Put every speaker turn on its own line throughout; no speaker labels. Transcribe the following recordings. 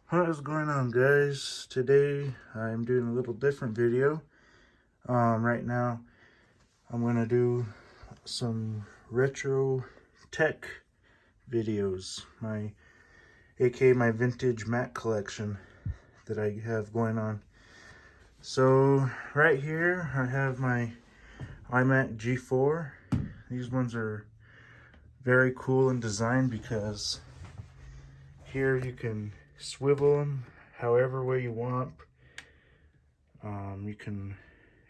What is going on, guys? Today I'm doing a little different video. Right now I'm gonna do some retro tech videos, aka my vintage Mac collection that I have going on. So right here I have my iMac G4. These ones are very cool in design because here you can swivel them however way you want.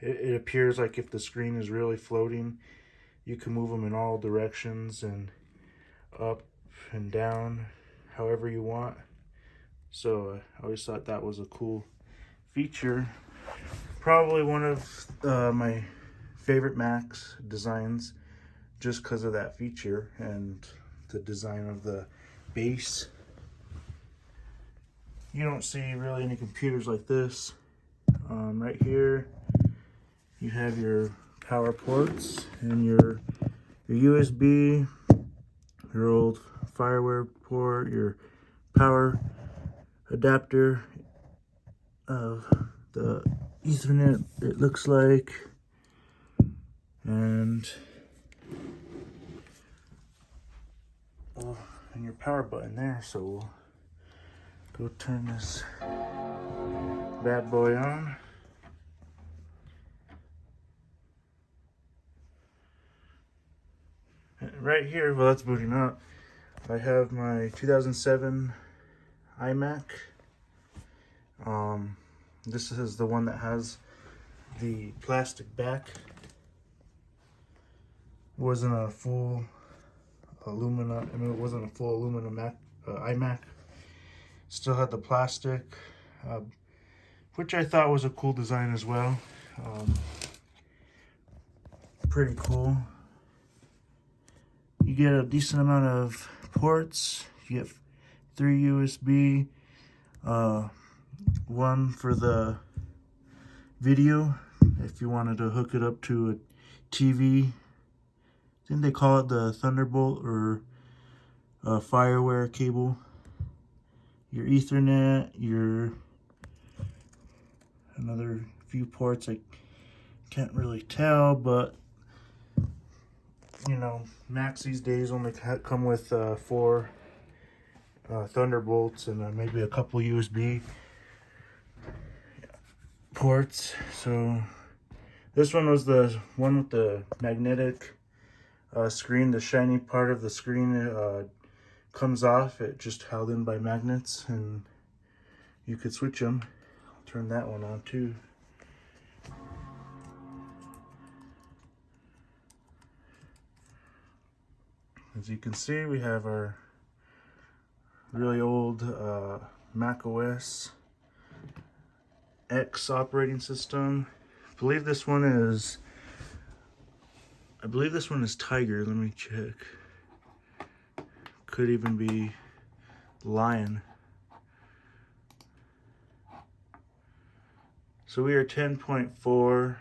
It appears like if the screen is really floating, you can move them in all directions and up and down however you want. So I always thought that was a cool feature. Probably one of my favorite Macs designs, just because of that feature and the design of the base. You don't see really any computers like this. Right here you have your power ports and your USB, your old fireware port, your power adapter of the Ethernet, it looks like, and your power button there. So we'll go turn this bad boy on. Right here, while that's booting up, I have my 2007 iMac. This is the one that has the plastic back. It wasn't a full aluminum. I mean, it wasn't a full aluminum iMac. Still had the plastic, which I thought was a cool design as well. Pretty cool. You get a decent amount of ports. You get 3 USB, one for the video if you wanted to hook it up to a TV. I think they call it the Thunderbolt or Fireware cable. Your Ethernet, your another few ports. I can't really tell, but you know, Macs these days only come with 4 Thunderbolts and maybe a couple USB ports. So this one was the one with the magnetic screen. The shiny part of the screen comes off. It just held in by magnets, and you could switch them. I'll turn that one on too. As you can see, we have our really old Mac OS X operating system. I believe this one is Tiger. Let me check. Could even be Lion. So we are 10.4.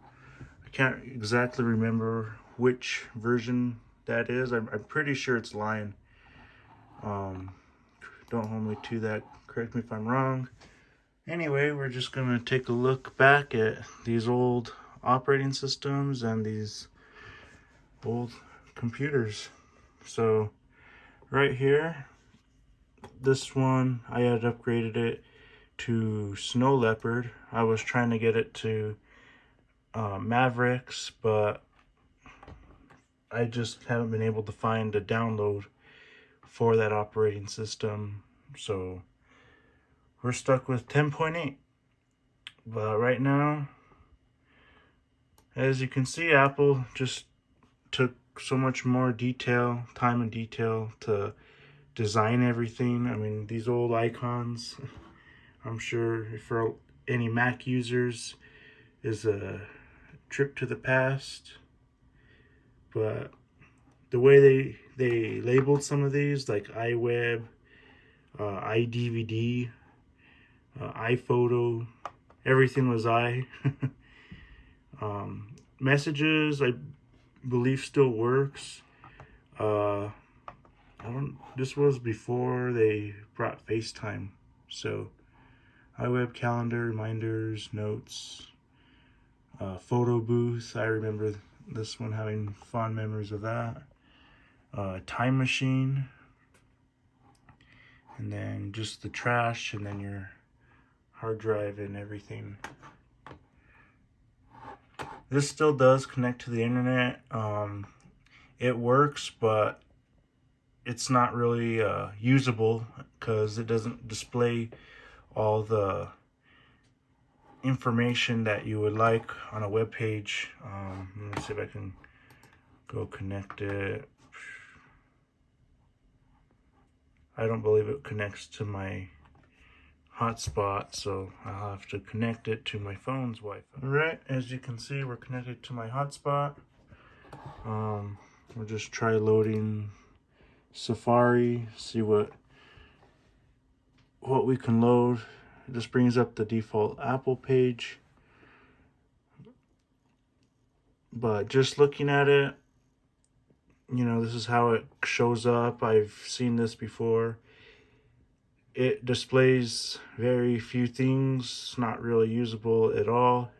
I can't exactly remember which version that is. I'm pretty sure it's Lion. Don't hold me to that. Correct me if I'm wrong. Anyway, we're just gonna take a look back at these old operating systems and these old computers. So right here, this one, I had upgraded it to Snow Leopard. I was trying to get it to Mavericks, but I just haven't been able to find a download for that operating system. So we're stuck with 10.8. But right now, as you can see, Apple just took so much more time and detail to design everything. I mean, these old icons, I'm sure for any Mac users, is a trip to the past. But the way they labeled some of these, like iWeb, iDVD, iPhoto, everything was I. Messages, I believe, still works. This was before they brought FaceTime So iWeb calendar, reminders, notes, photo booth. I remember this one, having fond memories of that. Time machine, and then just the trash, and then your hard drive and everything. This still does connect to the internet. It works, but it's not really usable because it doesn't display all the information that you would like on a web page. Let me see if I can go connect it. I don't believe it connects to my hotspot, so I'll have to connect it to my phone's Wi-Fi. Alright, as you can see, we're connected to my hotspot. We'll just try loading Safari, see what we can load. It just brings up the default Apple page. But just looking at it, you know, this is how it shows up. I've seen this before. It displays very few things, not really usable at all.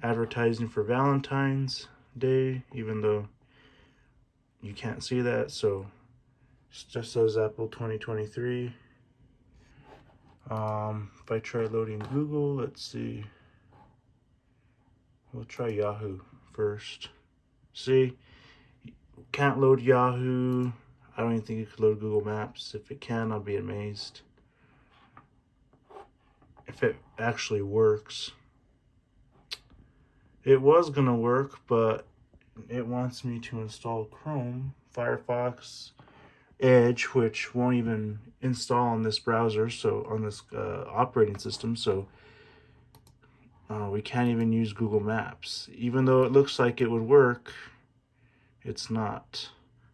Advertising for Valentine's Day, even though you can't see that, so it just says Apple 2023. If I try loading Google, let's see. We'll try Yahoo first. See, can't load Yahoo. I don't even think it could load Google Maps. If it can, I'll be amazed. If it actually works. It was gonna work, but it wants me to install Chrome, Firefox, Edge, which won't even install on this browser, so on this operating system, so we can't even use Google Maps. Even though it looks like it would work, it's not.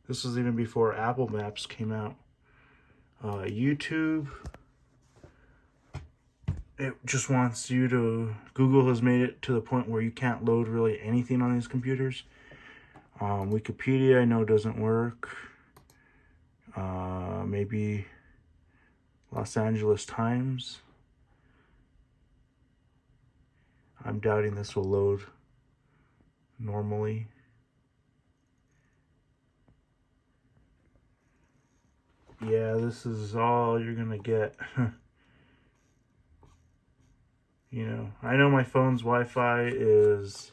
This was even before Apple Maps came out. YouTube, it just wants you to, Google has made it to the point where you can't load really anything on these computers. Wikipedia, I know, doesn't work. Maybe Los Angeles Times. I'm doubting this will load normally. Yeah, this is all you're gonna get. You know, I know my phone's Wi-Fi is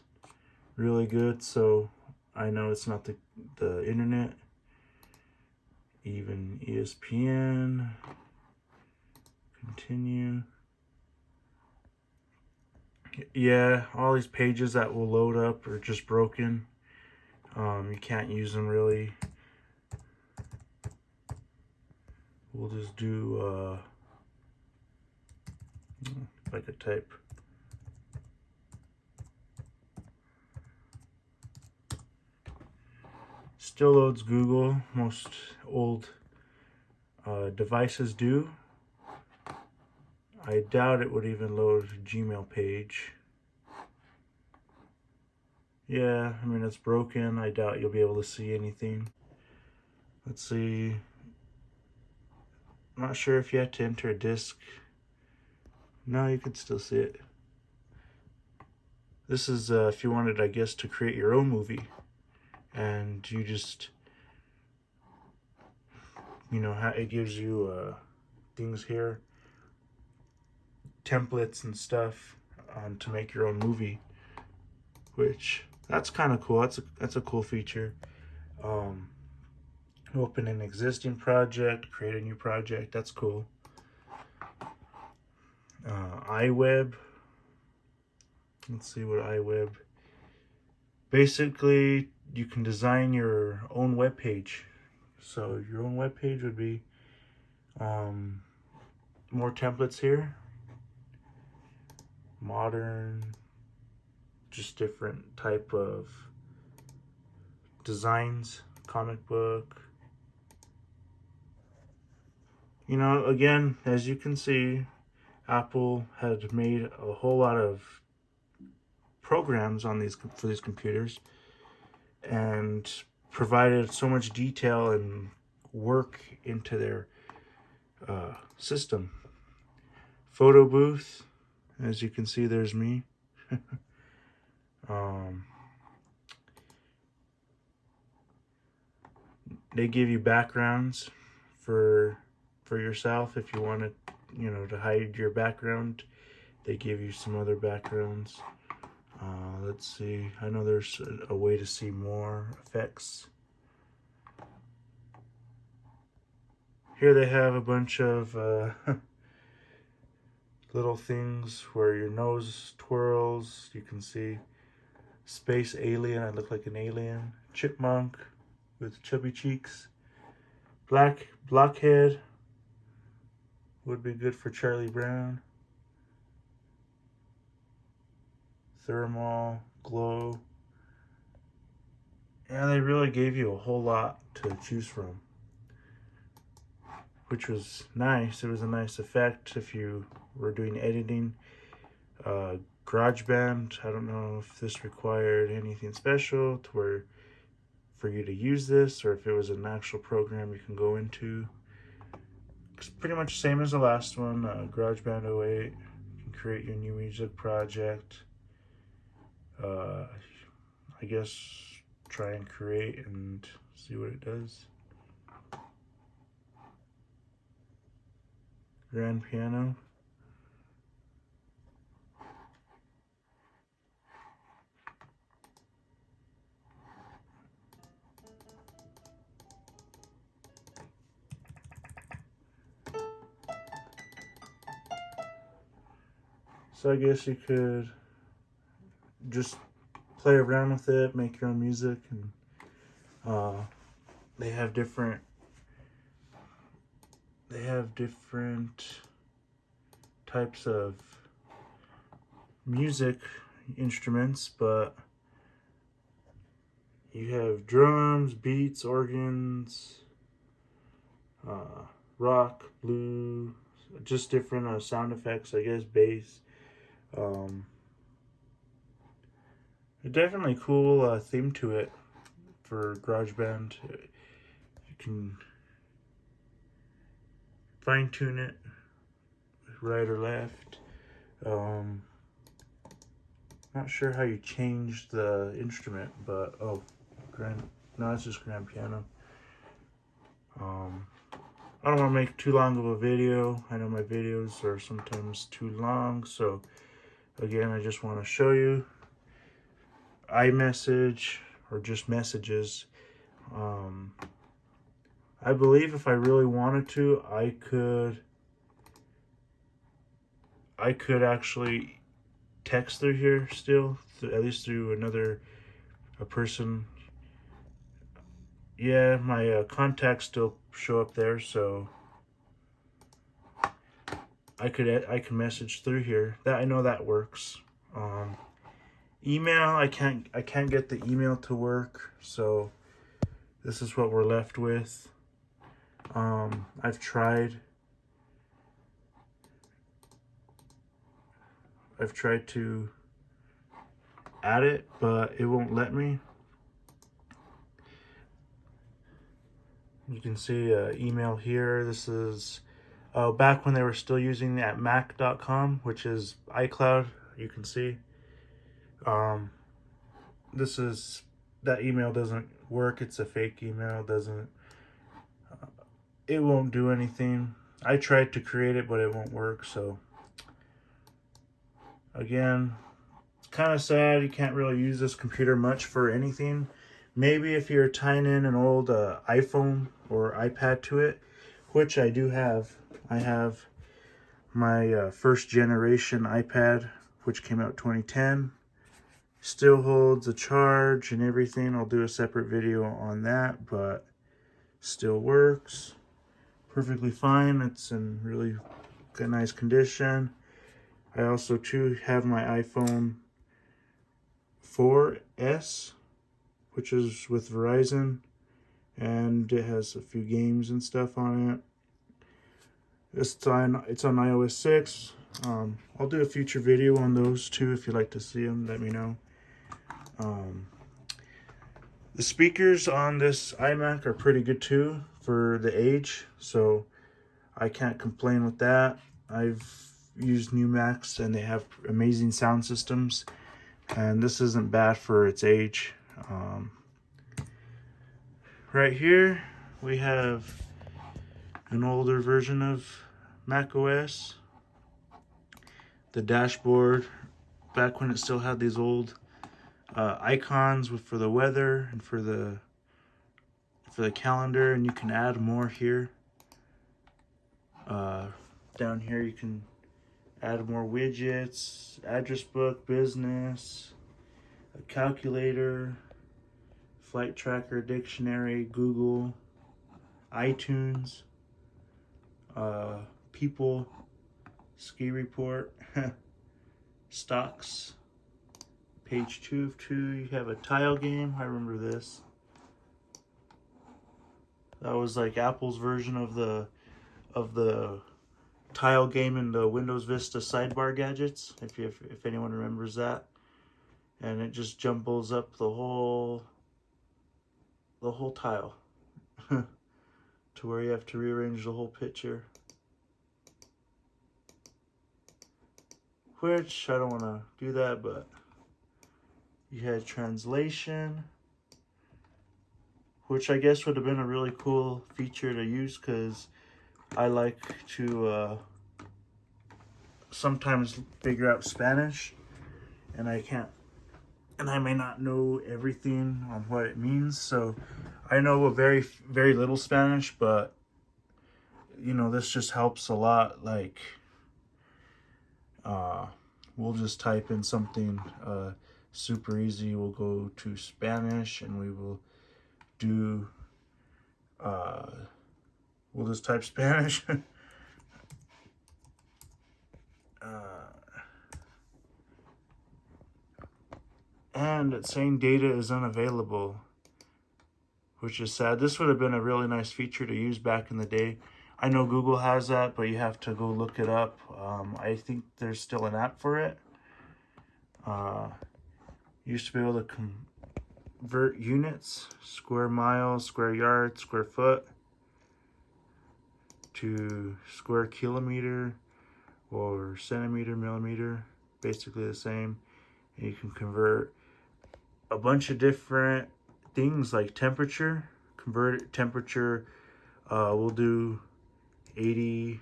really good, so I know it's not the internet. Even ESPN. Continue. Yeah, all these pages that will load up are just broken. You can't use them really. We'll just do, if I could type. Still loads Google. Most old devices do. I doubt it would even load a Gmail page. Yeah, I mean, it's broken. I doubt you'll be able to see anything. Let's see. I'm not sure if you have to enter a disk. No, you could still see it. This is if you wanted, I guess, to create your own movie. And you just, you know, it gives you things here, templates and stuff to make your own movie, which that's kind of cool. That's a cool feature. Open an existing project, create a new project. That's cool. iWeb. Let's see what iWeb. Basically, you can design your own web page. So your own web page would be more templates here. Modern, just different type of designs. Comic book. You know, again, as you can see, Apple had made a whole lot of programs on for these computers and provided so much detail and work into their system. Photo booth, as you can see, there's me. They give you backgrounds for yourself if you want to, to hide your background. They give you some other backgrounds. Let's see. I know there's a way to see more effects. Here they have a bunch of little things where your nose twirls. You can see space alien. I look like an alien. Chipmunk with chubby cheeks. Blockhead would be good for Charlie Brown. Thermal, glow. And they really gave you a whole lot to choose from, which was nice. It was a nice effect if you were doing editing. GarageBand, I don't know if this required anything special to where for you to use this, or if it was an actual program you can go into. It's pretty much the same as the last one. GarageBand 08, you can create your new music project. I guess try and create and see what it does. Grand piano. So I guess you could just play around with it, make your own music, and they have different types of music instruments, but you have drums, beats, organs, rock, blues, just different sound effects, I guess, bass. Definitely cool theme to it for GarageBand. You can fine tune it right or left. Not sure how you change the instrument, but no, it's just grand piano. I don't want to make too long of a video. I know my videos are sometimes too long, so again, I just want to show you iMessage or just messages. I believe if I really wanted to, I could actually text through here still, at least through a person. Yeah, my contacts still show up there, so I can message through here. That I know that works. Email, I can't get the email to work, so this is what we're left with. I've tried to add it, but it won't let me. You can see email here. This is back when they were still using that mac.com, which is iCloud. You can see that email doesn't work. It's a fake email. It won't do anything. I tried to create it, but it won't work. So again, it's kind of sad. You can't really use this computer much for anything. Maybe if you're tying in an old iPhone or iPad to it, which I do have. I have my first generation iPad, which came out 2010. Still holds a charge and everything. I'll do a separate video on that, but still works perfectly fine. It's in really good, nice condition. I also too have my iPhone 4S, which is with Verizon, and it has a few games and stuff on it. It's on iOS 6. I'll do a future video on those too. If you'd like to see them, let me know. The speakers on this iMac are pretty good too for the age, so I can't complain with that. I've used new Macs and they have amazing sound systems, and this isn't bad for its age. Right here we have an older version of Mac OS. The dashboard, back when it still had these old icons for the weather and for the calendar, and you can add more here. Down here you can add more widgets, address book, business, a calculator, flight tracker, dictionary, Google, iTunes, people, ski report, stocks, page 2 of 2. You have a tile game. I remember this. That was like Apple's version of the tile game in the Windows Vista sidebar gadgets, if anyone remembers that. And it just jumbles up the whole tile to where you have to rearrange the whole picture. Which I don't want to do that, but you had translation, which I guess would have been a really cool feature to use, because I like to sometimes figure out Spanish, and I may not know everything on what it means. So I know a very little Spanish, but you know, this just helps a lot. Like we'll just type in something super easy. We'll go to Spanish and we will do we'll just type Spanish. And it's saying data is unavailable, which is sad. This would have been a really nice feature to use back in the day. I know Google has that, but you have to go look it up. I think there's still an app for it. You used to be able to convert units, square mile, square yard, square foot, to square kilometer or centimeter, millimeter, basically the same. And you can convert a bunch of different things like temperature. Convert temperature, we'll do 80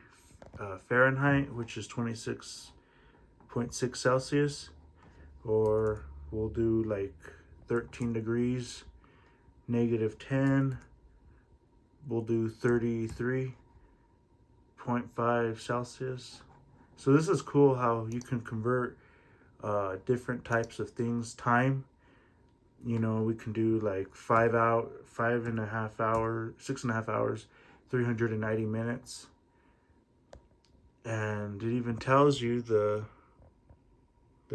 Fahrenheit, which is 26.6 Celsius, or we'll do like 13 degrees, -10. We'll do 33.5 Celsius. So this is cool how you can convert different types of things. Time, you know, we can do like 5.5 hours, 6.5 hours, 390 minutes. And it even tells you the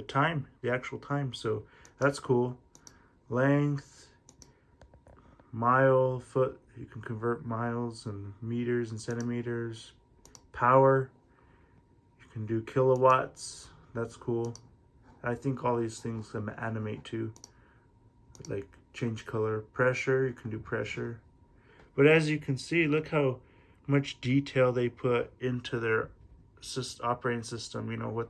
time, the actual time. So that's cool. Length, mile, foot, you can convert miles and meters and centimeters. Power, you can do kilowatts. That's cool. I think all these things can animate too, like change color. Pressure, you can do pressure. But as you can see, look how much detail they put into their operating system. You know, what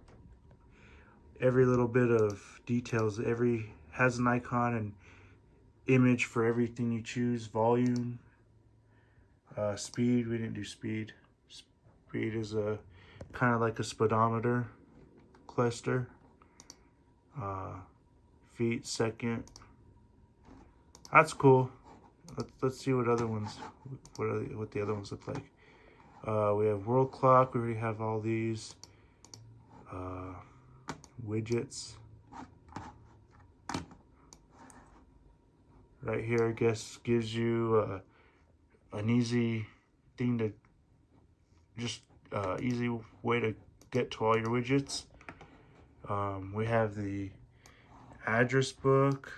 every little bit of details, every has an icon and image for everything you choose. Volume, speed, we didn't do speed. Speed is a kind of like a speedometer cluster. Feet, second. That's cool. Let's see what other ones, what the other ones look like. We have world clock. We already have all these widgets. Right here, I guess, gives you an easy thing to just easy way to get to all your widgets. We have the address book.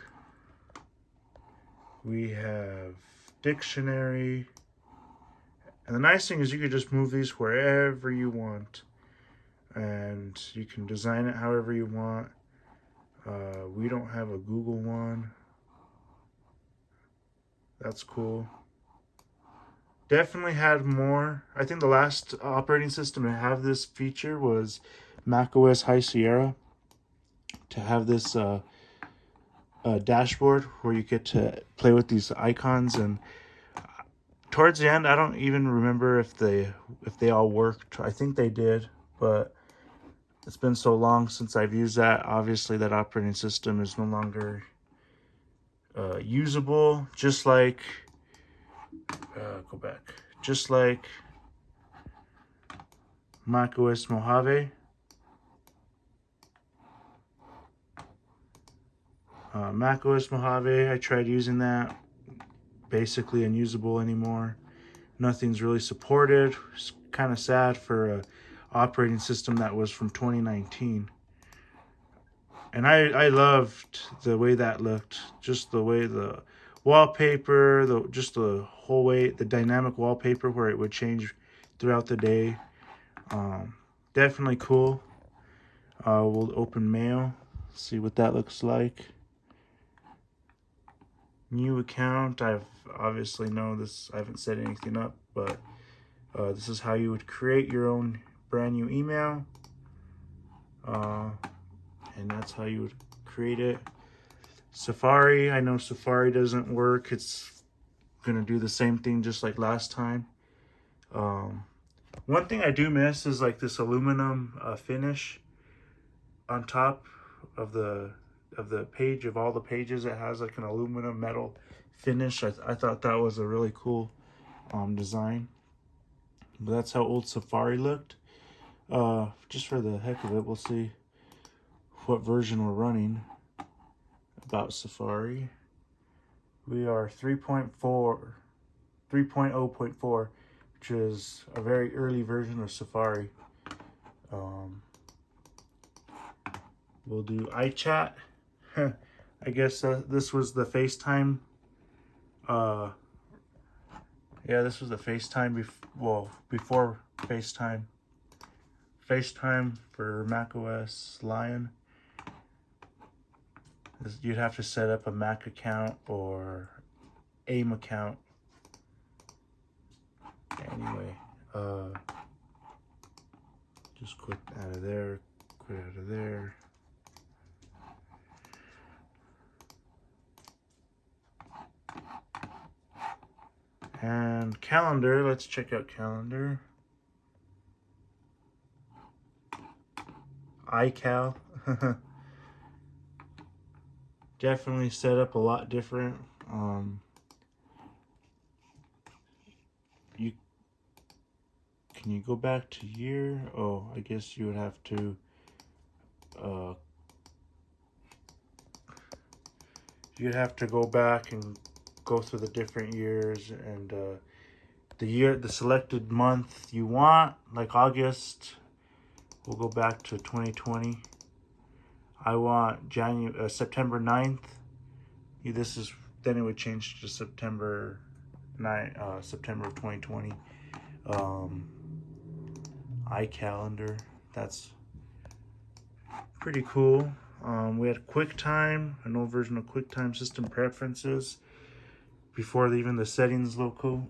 We have dictionary. And the nice thing is you can just move these wherever you want. And you can design it however you want. We don't have a Google one. That's cool. Definitely had more. I think the last operating system to have this feature was macOS High Sierra. To have this dashboard where you get to play with these icons, and towards the end, I don't even remember if they all worked. I think they did, but it's been so long since I've used that. Obviously, that operating system is no longer usable. Just like go back. Just like macOS Mojave. macOS Mojave, I tried using that. Basically unusable anymore. Nothing's really supported. It's kind of sad for a operating system that was from 2019. And I loved the way that looked. Just the way the wallpaper, just the whole way, the dynamic wallpaper where it would change throughout the day. Definitely cool. We'll open mail, see what that looks like. New account. I've obviously know this. I haven't set anything up, but this is how you would create your own brand new email. And that's how you would create it. Safari. I know Safari doesn't work. It's gonna do the same thing just like last time. One thing I do miss is like this aluminum finish on top of the page, of all the pages. It has like an aluminum metal finish. I thought that was a really cool design. But that's how old Safari looked. Just for the heck of it, we'll see what version we're running about Safari. We are 3.0.4, which is a very early version of Safari. We'll do iChat. I guess this was the FaceTime. Yeah, this was the FaceTime before FaceTime. FaceTime for macOS Lion. You'd have to set up a Mac account or AIM account. Anyway, just quit out of there, quit out of there. And calendar, let's check out calendar. iCal. Definitely set up a lot different. Can you go back to year? Oh, I guess you would have to you'd have to go back and go through the different years, and the selected month you want, like August. We'll go back to 2020. I want September 9th. Then it would change to September 9th, September of 2020. iCalendar, that's pretty cool. We had QuickTime, an old version of QuickTime system preferences before even the settings logo.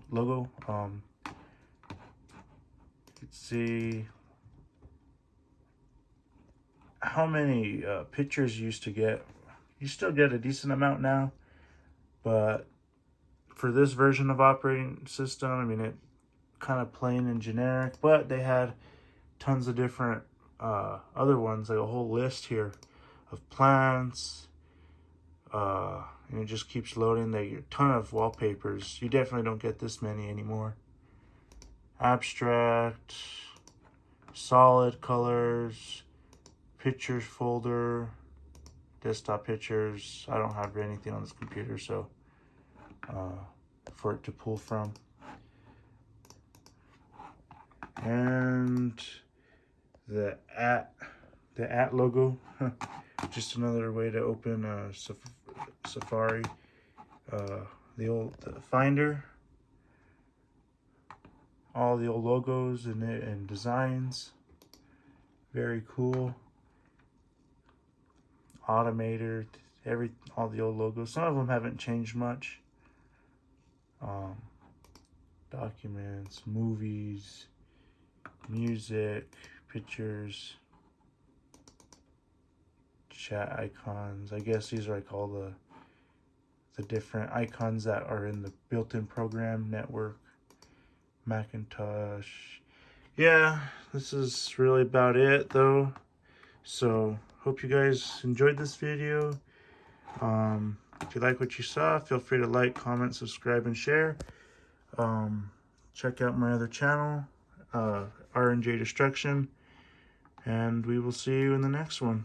Let's see how many pictures you used to get. You still get a decent amount now, but for this version of operating system, I mean, it kind of plain and generic, but they had tons of different other ones, like a whole list here of plants, and it just keeps loading. There are a ton of wallpapers. You definitely don't get this many anymore. Abstract, solid colors, pictures folder, desktop pictures. I don't have anything on this computer, so for it to pull from. And the at logo, just another way to open Safari. The old Finder, all the old logos and designs, very cool. Automator, all the old logos. Some of them haven't changed much, documents, movies, music, pictures, chat icons. I guess these are like all the different icons that are in the built-in program, network, Macintosh. Yeah, this is really about it though. So hope you guys enjoyed this video. If you like what you saw, feel free to like, comment, subscribe, and share. Check out my other channel, R&J Destruction, and we will see you in the next one.